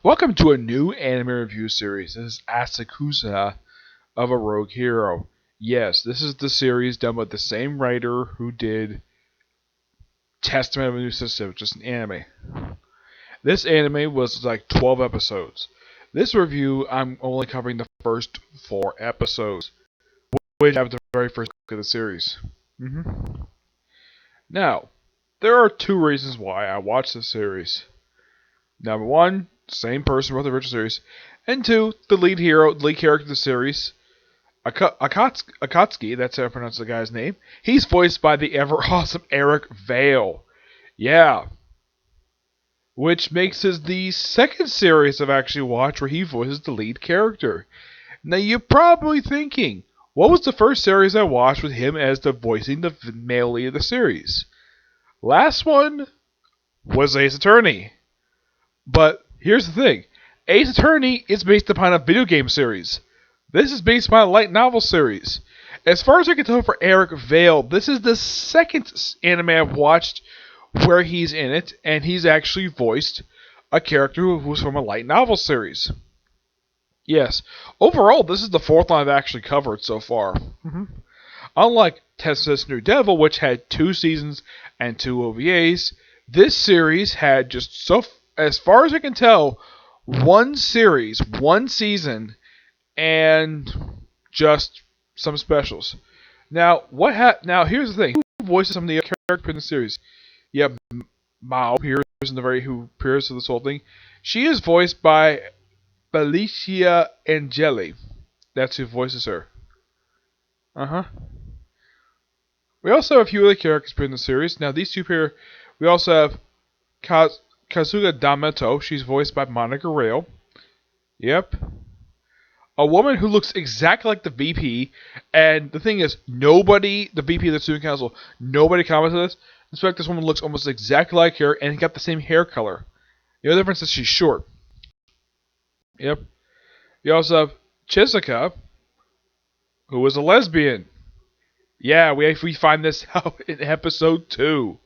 Welcome to a new anime review series. This is Aesthetica of a Rogue Hero. Yes, this is the series done by the same writer who did Testament of a New System, which is an anime. This anime was like 12 episodes. This review, I'm only covering the first 4 episodes, which have the very first book of the series. Now, there are 2 reasons why I watched this series. Number 1, same person wrote the original series, and 2, the lead character of the series, Akatsuki, that's how I pronounce the guy's name. He's voiced by the ever awesome Eric Vale. Yeah. Which makes this the second series I've actually watched where he voices the lead character. Now you're probably thinking, what was the first series I watched with him as the voicing the male lead of the series? Last one was Ace Attorney. But here's the thing. Ace Attorney is based upon a video game series. This is based upon a light novel series. As far as I can tell for Eric Vale, this is the second anime I've watched where he's in it, and he's actually voiced a character who's from a light novel series. Yes, overall, this is the 4th one I've actually covered so far. Unlike Texas New Devil, which had 2 seasons and 2 OVAs, this series had just as far as I can tell, 1 series, 1 season, and just some specials. Now, Now, here's the thing: who voices some of the characters in the series? Yeah, Mao appears who appears to this whole thing. She is voiced by Felicia Angeli. That's who voices her. We also have a few other characters in the series. Now, these 2 appear. We also have Kazuga Dameto. She's voiced by Monica Rail. Yep. A woman who looks exactly like the VP, and the thing is, the VP of the Student Council, nobody commented on this. In fact, this woman looks almost exactly like her, and got the same hair color. The only difference is she's short. Yep. You also have Chizuka, who is a lesbian. Yeah, we find this out in episode 2.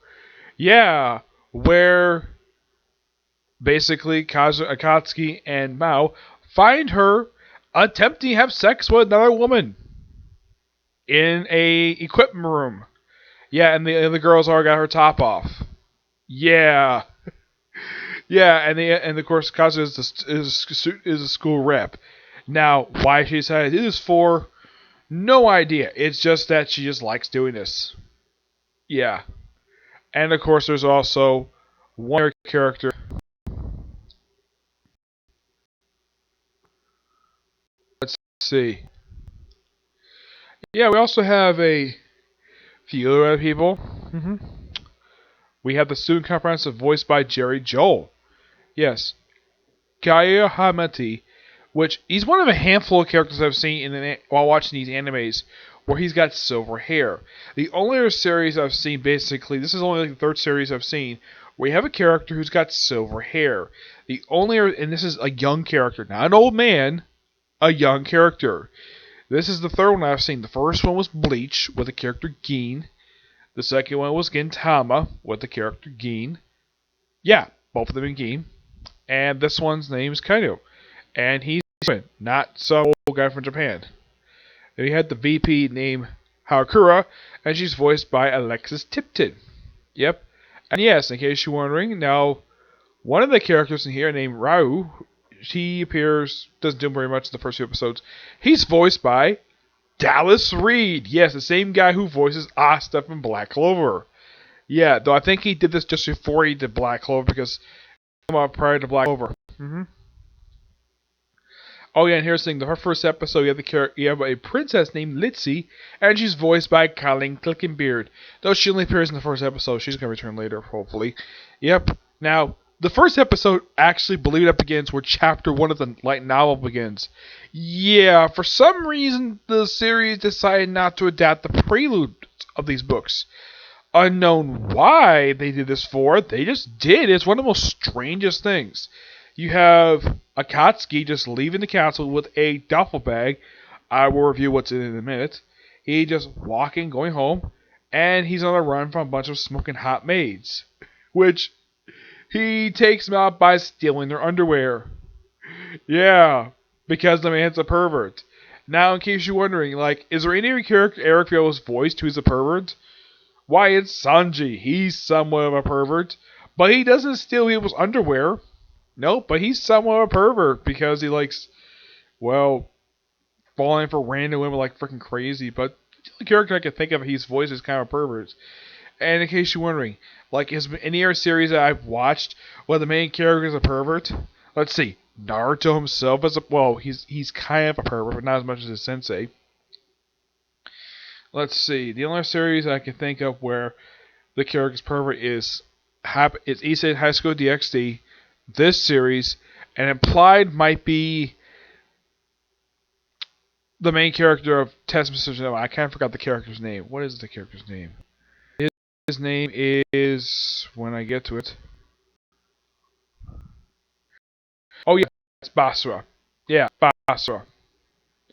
Yeah, where basically Akatsuki and Mao find her attempting to have sex with another woman in a equipment room. Yeah, and the girl's already got her top off. Yeah. Yeah, and of course Kazuka is a school rep. Now, why she decided to do this for, no idea. It's just that she just likes doing this. Yeah. And of course there's also one character. Let's see. Yeah, we also have a few other people. We have the student comprehensive voiced by Jerry Joel. Yes. Kaya Hamati, which he's one of a handful of characters I've seen while watching these animes where he's got silver hair. The only other series I've seen, basically, this is only the 3rd series I've seen, where you have a character who's got silver hair. And this is a young character, not an old man, a young character. This is the 3rd one I've seen. The first one was Bleach with the character Gin. The second one was Gintama with the character Gin. Yeah, both of them in Gin. And this one's name is Kaido. And he's not some old guy from Japan. Then we had the VP named Harakura, and she's voiced by Alexis Tipton. Yep. And yes, in case you're wondering, now, one of the characters in here named Ryu, he doesn't do very much in the first 2 episodes. He's voiced by Dallas Reed. Yes, the same guy who voices Asta from Black Clover. Yeah, though I think he did this just before he did Black Clover, because he came out prior to Black Clover. Oh yeah, and here's the thing. The first episode, you have a princess named Litzy, and she's voiced by Colleen Clickenbeard. Though she only appears in the first episode, she's going to return later, hopefully. Yep. Now, the first episode actually, believe it, begins where chapter 1 of the light novel begins. Yeah, for some reason, the series decided not to adapt the prelude of these books. Unknown why they did this for, they just did. It's one of the most strangest things. You have Akatsuki just leaving the castle with a duffel bag. I will review what's in it in a minute. He just walking, going home, and he's on the run from a bunch of smoking hot maids. Which he takes them out by stealing their underwear. Yeah, because the man's a pervert. Now, in case you're wondering, like, is there any character Eric Vale's voiced who's a pervert? Why, it's Sanji. He's somewhat of a pervert, but he doesn't steal people's underwear. Nope, but he's somewhat of a pervert because he likes, well, falling for random women like freaking crazy. But the only character I can think of he's voiced is kind of a pervert. And in case you're wondering, like, has any other series that I've watched where the main character is a pervert? Let's see. Naruto himself is a, well, he's kind of a pervert, but not as much as his sensei. Let's see. The only series I can think of where the character's pervert is East High School DxD, this series, and implied might be the main character of Test Message. No, I kind of forgot the character's name. What is the character's name? His name is, when I get to it. Oh yeah, it's Basra. Yeah, Basra.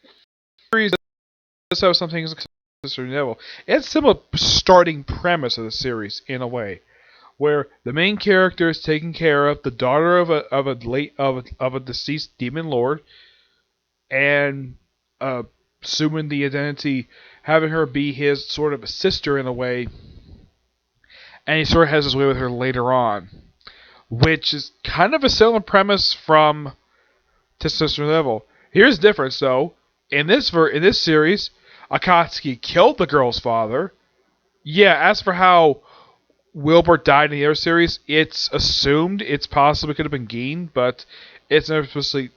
The series does have some things like Sister Neville. It's similar starting premise of the series in a way, where the main character is taking care of the daughter of a deceased demon lord, and assuming the identity, having her be his sort of sister in a way, and he sort of has his way with her later on, which is kind of a similar premise from to Sister Neville. Here's the difference, though. In this series, Akatsuki killed the girl's father. Yeah, as for how Wilbur died in the other series, it's assumed it's possibly could have been Geen, but it's never supposedly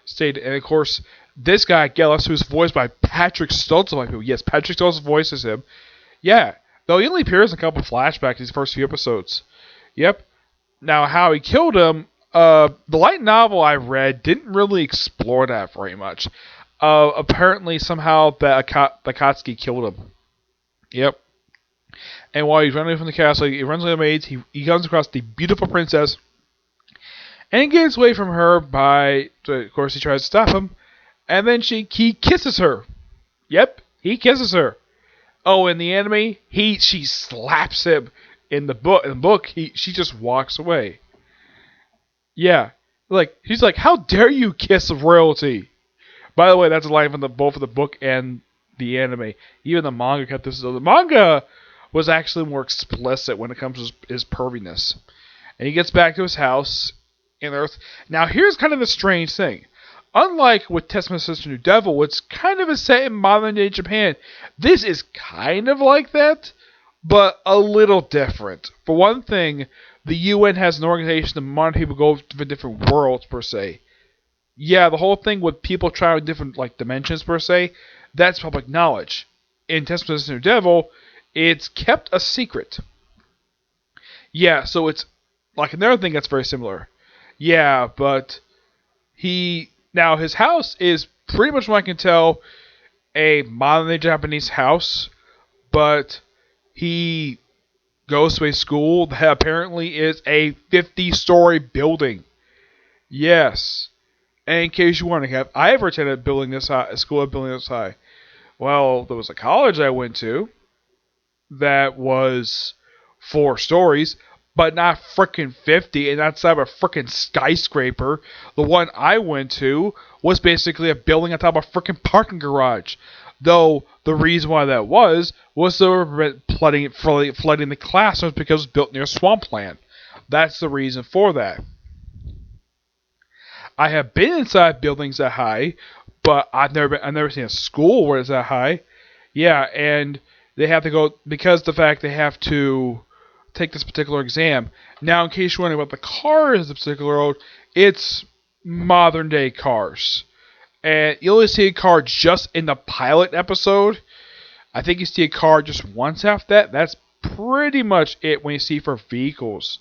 stated. And of course, this guy, Gellus, who's voiced by Patrick Stultz, yes, Patrick Stultz voices him. Yeah, though he only appears in a couple of flashbacks these first few episodes. Yep. Now, how he killed him, the light novel I read didn't really explore that very much. Apparently, somehow, the Akatsuki killed him. Yep. And while he's running from the castle, he runs away the maids. He comes across the beautiful princess, and he gets away from her by, of course, he tries to stop him, and then he kisses her. Yep, he kisses her. Oh, in the anime, she slaps him. In the book, she just walks away. Yeah, like she's like, "How dare you kiss royalty?" By the way, that's a line from both of the book and the anime. Even the manga kept this. The manga was actually more explicit when it comes to his perviness. And he gets back to his house in Earth. Now, here's kind of a strange thing. Unlike with Testament Sister New Devil, it's kind of a set in modern day Japan. This is kind of like that, but a little different. For one thing, the UN has an organization that modern people go to different worlds, per se. Yeah, the whole thing with people traveling different dimensions, per se, that's public knowledge. In Testament Sister New Devil, it's kept a secret. Yeah, so it's like another thing that's very similar. Yeah, but now his house is pretty much what I can tell a modern day Japanese house, but he goes to a school that apparently is a 50-story building. Yes. And in case you're wondering, have I ever attended a school building this high? Well, there was a college I went to that was 4 stories, but not frickin' 50, and outside of a frickin' skyscraper. The one I went to was basically a building on top of a frickin' parking garage. Though the reason why that was to prevent flooding the classrooms because it was built near a swampland. That's the reason for that. I have been inside buildings that high, but I've never seen a school where it's that high. Yeah, and they have to go because the fact they have to take this particular exam. Now, in case you're wondering about the cars, the particular road, it's modern day cars, and you only see a car just in the pilot episode. I think you see a car just once after that. That's pretty much it when you see for vehicles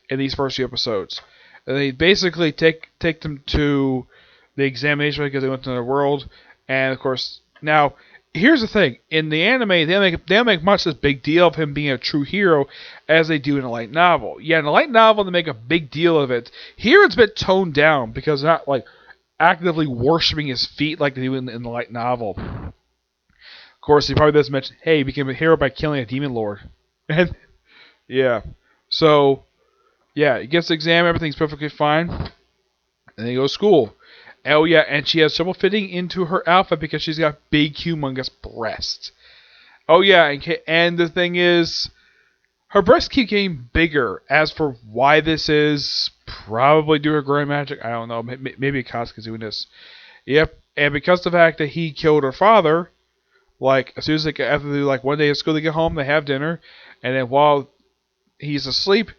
in these first few episodes. And they basically take them to the examination because they went to another world. And of course, now here's the thing: in the anime, they don't make much as big deal of him being a true hero as they do in a light novel. Yeah, in a light novel, they make a big deal of it. Here, it's a bit toned down because they're not actively worshiping his feet like they do in the light novel. Of course, he probably doesn't mention, hey, he became a hero by killing a demon lord. And yeah, so yeah, he gets the exam, everything's perfectly fine. And they go to school. Oh yeah, and she has trouble fitting into her outfit because she's got big, humongous breasts. Oh yeah, and the thing is, her breasts keep getting bigger. As for why this is, probably due to her growing magic. I don't know. Maybe Casca's doing this. Yep. And because of the fact that he killed her father, like as soon as after like one day at school they get home, they have dinner, and then while he's asleep,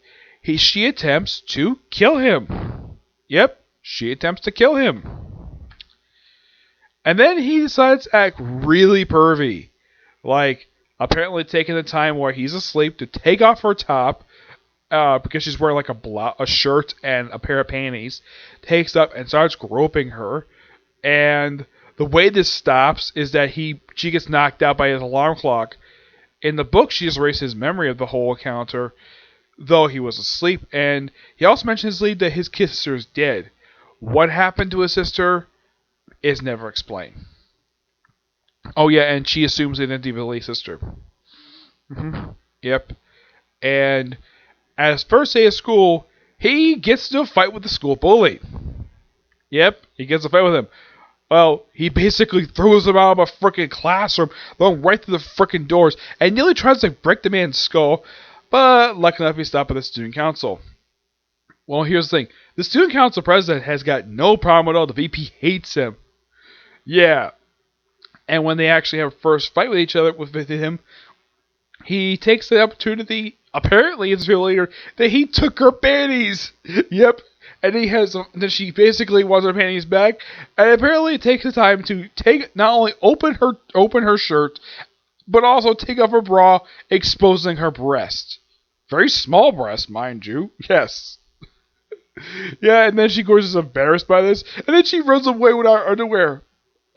she attempts to kill him. Yep. She attempts to kill him. And then he decides to act really pervy. Like, apparently taking the time where he's asleep to take off her top, because she's wearing like a shirt and a pair of panties, takes up and starts groping her. And the way this stops is that she gets knocked out by his alarm clock. In the book, she just erases his memory of the whole encounter, though he was asleep. And he also mentions that his sister is dead. What happened to his sister is never explained. Oh yeah, and she assumes the identity of Lily's sister. Yep. And at his first day of school, he gets into a fight with the school bully. Yep, he gets a fight with him. Well, he basically throws him out of a freaking classroom, going right through the freaking doors, and nearly tries to break the man's skull, but lucky enough, he's stopped by the student council. Well, here's the thing. The student council president has got no problem at all. The VP hates him. Yeah. And when they actually have a first fight with each other with him, he takes the opportunity, apparently it's real later, that he took her panties. Yep. And then she basically wants her panties back, and apparently it takes the time to not only open her shirt, but also take off her bra, exposing her breast. Very small breast, mind you. Yes. Yeah, and then she, of course, is embarrassed by this, and then she runs away without underwear.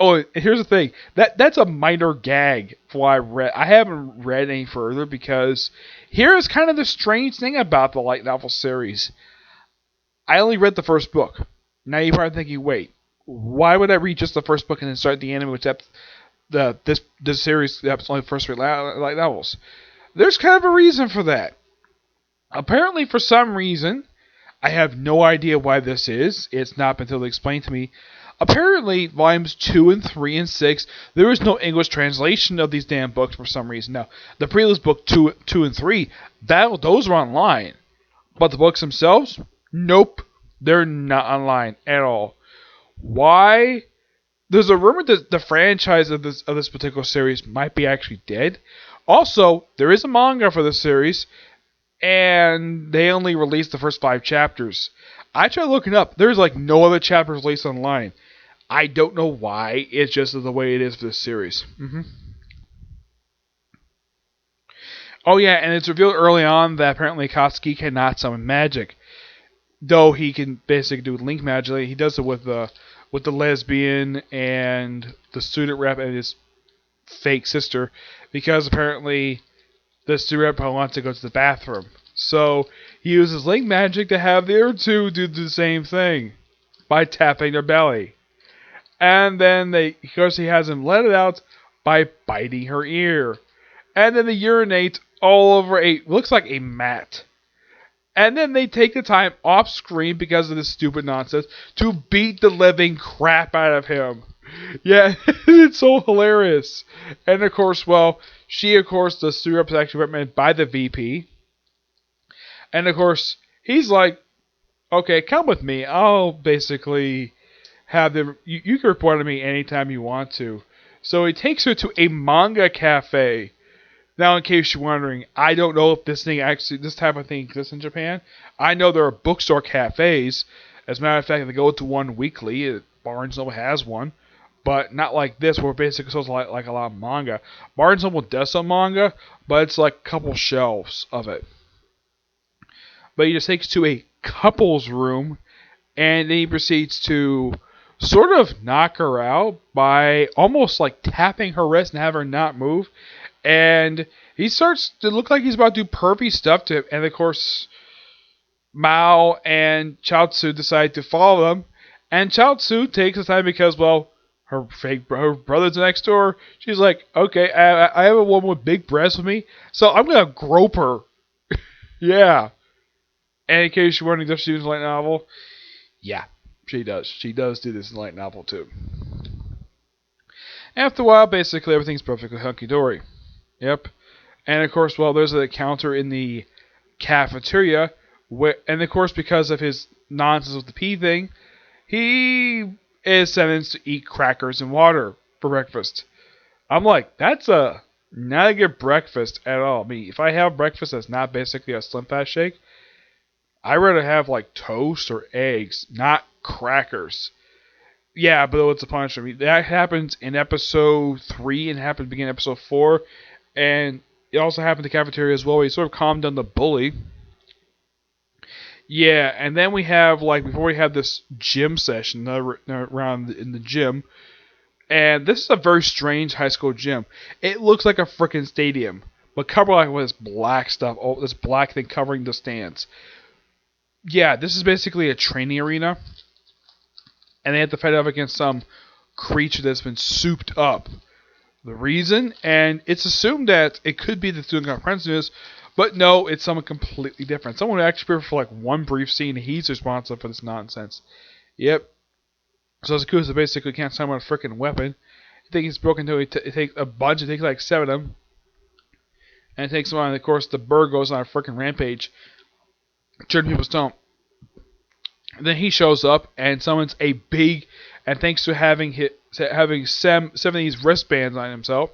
Oh, and here's the thing. That's a minor gag from what I read. I haven't read any further because here is kind of the strange thing about the light novel series. I only read the first book. Now you're probably thinking, wait, why would I read just the first book and then start the anime, which this series that's only the first three light novels? There's kind of a reason for that. Apparently, for some reason, I have no idea why this is. It's not been totally explained to me. Apparently, volumes 2 and 3 and 6, there is no English translation of these damn books for some reason. Now, the previous book 2 and 3, those are online. But the books themselves, nope. They're not online at all. Why? There's a rumor that the franchise of this particular series might be actually dead. Also, there is a manga for this series, and they only released the first 5 chapters. I tried looking up. There's like no other chapters released online. I don't know why. It's just the way it is for this series. Oh yeah, and it's revealed early on that apparently Katsuki cannot summon magic, though he can basically do link magic. He does it with the lesbian and the student rep and his fake sister, because apparently the student rep wants to go to the bathroom. So he uses link magic to have the other two do the same thing by tapping their belly. And then of course he has him let it out by biting her ear. And then they urinate all over looks like a mat. And then they take the time off screen because of this stupid nonsense to beat the living crap out of him. Yeah, it's so hilarious. And of course, the student rep is actually recommended by the VP. And of course, he's like, okay, come with me. I'll basically have them. You can report to me anytime you want to. So he takes her to a manga cafe. Now, in case you're wondering, I don't know if this type of thing exists in Japan. I know there are bookstore cafes. As a matter of fact, they go to one weekly. Barnes & Noble has one. But not like this, where basically sells like a lot of manga. Barnes & Noble does sell manga, but it's like a couple shelves of it. But he just takes to a couple's room, and then he proceeds to sort of knock her out by almost like tapping her wrist and have her not move. And he starts to look like he's about to do pervy stuff to him. And of course, Mao and Chaozu decide to follow them. And Chaozu takes the time because, her brother's next door. She's like, okay, I have a woman with big breasts with me, so I'm going to grope her. Yeah. And in case you're wondering, this student's light novel, yeah. She does. She does do this in light novel too. After a while, basically everything's perfectly hunky dory. Yep. And of course, well, there's a counter in the cafeteria, and of course, because of his nonsense with the pee thing, he is sentenced to eat crackers and water for breakfast. I'm like, that's not a good breakfast at all. I mean, if I have breakfast that's not basically a Slim Fast shake, I'd rather have like toast or eggs, not crackers. Yeah, but it's a punishment. I mean, that happens in episode 3 and happened beginning of episode 4. And it also happened in the cafeteria as well. He sort of calmed down the bully. Yeah, and then we have, like, before we have this gym session, around in the gym. And this is a very strange high school gym. It looks like a freaking stadium, but covered like with this black stuff, this black thing covering the stands. Yeah, this is basically a training arena. And they have to fight off against some creature that's been souped up. The reason, and it's assumed that it could be the student apprentice, but no, it's someone completely different. Someone who actually appeared for like one brief scene, he's responsible for this nonsense. Yep. So Zakusa basically can't summon a freaking weapon. I think he's broken into it takes a bunch, it takes like 7 of them. And it takes them on, and of course the bird goes on a freaking rampage. Turning people's stomp. And then he shows up and summons a big, and thanks to having 7 of these wristbands on himself,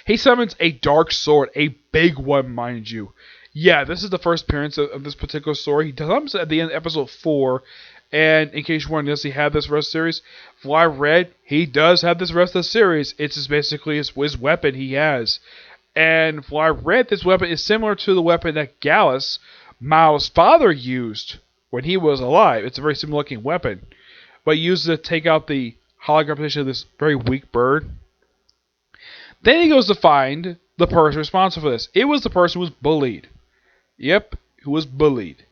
he summons a dark sword, a big one, mind you. Yeah, this is the first appearance of this particular sword. He summons at the end of episode 4, and in case you're wondering, does he have this rest of the series? From what I read, he does have this rest of the series. It's just basically his weapon he has. And from what I read, this weapon is similar to the weapon that Gallus, Miles' father, used when he was alive. It's a very similar looking weapon. But he uses it to take out the hologram position of this very weak bird. Then he goes to find the person responsible for this. It was the person who was bullied. Yep, who was bullied.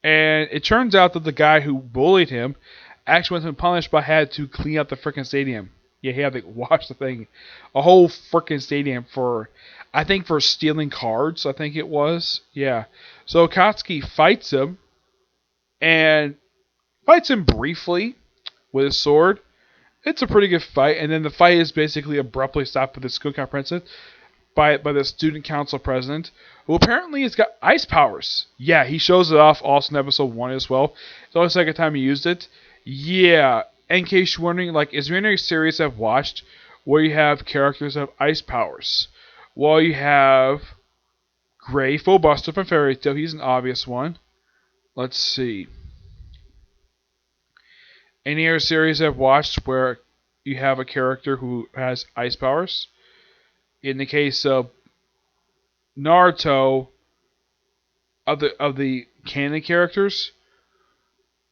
And it turns out that the guy who bullied him actually went to be punished by had to clean up the freaking stadium. Yeah, he had to wash the thing. A whole freaking stadium for, I think, for stealing cards, I think it was. Yeah. So Akatsuki fights him. And fights him briefly with his sword. It's a pretty good fight, and then the fight is basically abruptly stopped with the school princess by the student council president, who apparently has got ice powers. Yeah, he shows it off also in episode 1 as well. It's only the second time he used it. Yeah, in case you're wondering, like, is there any series I've watched where you have characters that have ice powers? Well, you have Gray Fullbuster from Fairy Tail. He's an obvious one. Let's see. Any other series I've watched where you have a character who has ice powers? In the case of Naruto, of the canon characters,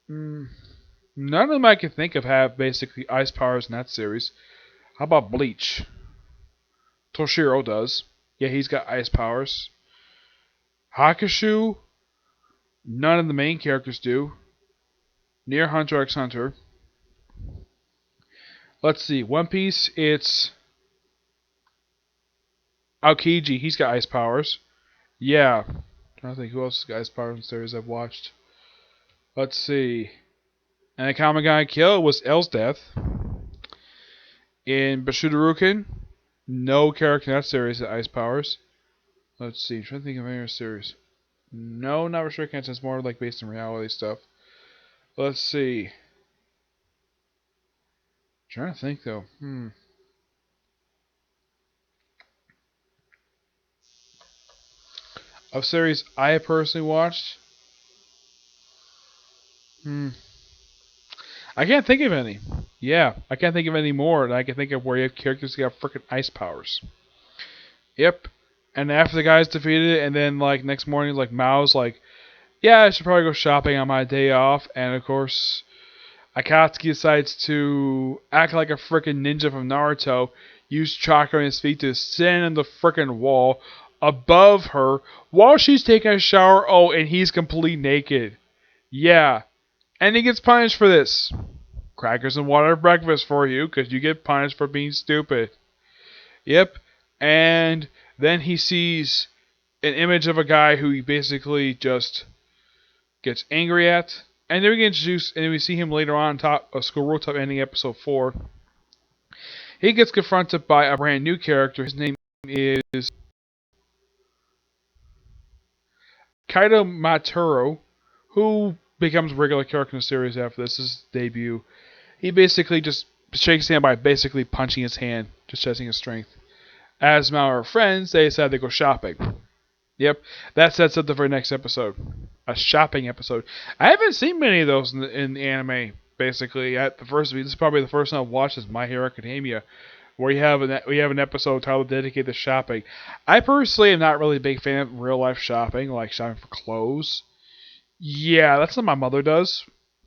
none of them I can think of have basically ice powers in that series. How about Bleach? Toshiro does. Yeah, he's got ice powers. Hakushu, none of the main characters do. Near Hunter x Hunter. Let's see. One Piece, it's Aokiji. He's got ice powers. Yeah. I'm trying to think who else has got ice powers in series I've watched. Let's see. And the Kamigai Kill was Elsdeath. In Bushidoruken, no character in that series has ice powers. Let's see. I'm trying to think of any other series. No, not restricted. It's more like based on reality stuff. Let's see. I'm trying to think though. Of series I personally watched. I can't think of any. Yeah, I can't think of any more than I can think of where you have characters that got freaking ice powers. Yep. And after the guy's defeated, and then like next morning, like Mao's like, yeah, I should probably go shopping on my day off. And of course, Akatsuki decides to act like a freaking ninja from Naruto, use chakra on his feet to stand on the freaking wall above her while she's taking a shower. Oh, and he's completely naked. Yeah. And he gets punished for this. Crackers and water breakfast for you, because you get punished for being stupid. Yep. And then he sees an image of a guy who he basically just gets angry at. And then we get introduced, and then we see him later on top of School Rooftop ending episode 4. He gets confronted by a brand new character. His name is Kaito Maturo, who becomes a regular character in the series after this. This is his debut. He basically just shakes his hand by basically punching his hand, just testing his strength. As our friends, they decide to go shopping. Yep, that sets up the very next episode. A shopping episode. I haven't seen many of those in the anime, basically. This is probably the first time I've watched is My Hero Academia, where we have an episode titled dedicated to shopping. I personally am not really a big fan of real life shopping, like shopping for clothes. Yeah, that's what my mother does.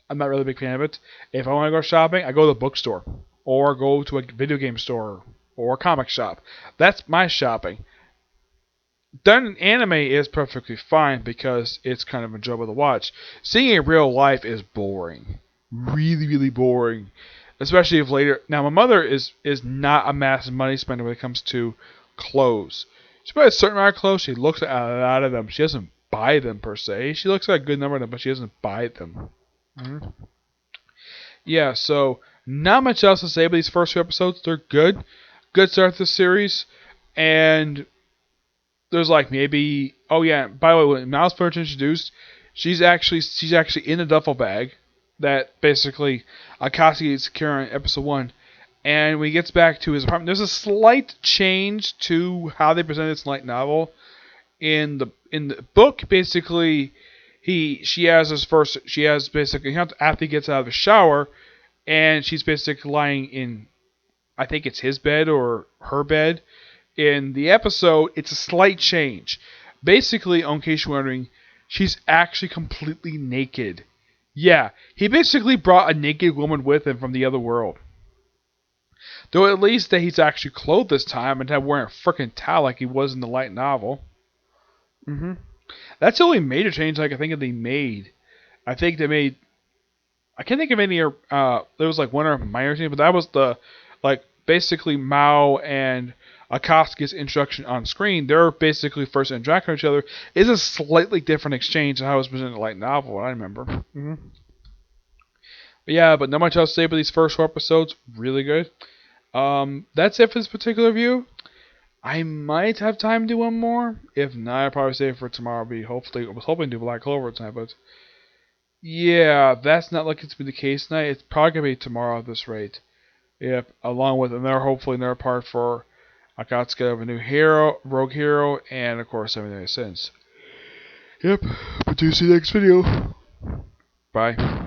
I'm not really a big fan of it. If I want to go shopping, I go to the bookstore, or go to a video game store, or a comic shop. That's my shopping. Done in anime is perfectly fine because it's kind of enjoyable to watch. Seeing it in real life is boring. Really, really boring. Especially if later... Now, my mother is not a massive money spender when it comes to clothes. She buys a certain amount of clothes. She looks at a lot of them. She doesn't buy them, per se. She looks at a good number of them, but she doesn't buy them. Mm-hmm. Yeah, so not much else to say about these first 2 episodes. They're good. Good start to the series. And there's like maybe... Oh, yeah, by the way, when Miles first introduced, she's actually in a duffel bag that basically Akatsuki is securing in episode 1. And when he gets back to his apartment, there's a slight change to how they present this light novel. In the book, basically, she has basically after he gets out of the shower, and she's basically lying in, I think it's his bed or her bed. In the episode, it's a slight change. Basically, in case you're wondering, she's actually completely naked. Yeah, he basically brought a naked woman with him from the other world. Though at least that he's actually clothed this time and not wearing a frickin' towel like he was in the light novel. That's the only major change I can think of they made. I think they made... I can't think of any... there was like one or minor change, but that was the... Like, basically Mao and Akatsuki's introduction on screen. Their basically first interaction with each other is a slightly different exchange than how it was presented in the light novel, I remember. But yeah, but not much else to say about these first 4 episodes. Really good. That's it for this particular review. I might have time to do one more. If not, I'll probably save it for tomorrow. I was hoping to do Black Clover tonight, but yeah, that's not likely to be the case tonight. It's probably gonna be tomorrow at this rate. Yep, along with hopefully another part for Akatsuki of a new hero, rogue hero, and of course everything since. Yep, but do see you next video. Bye.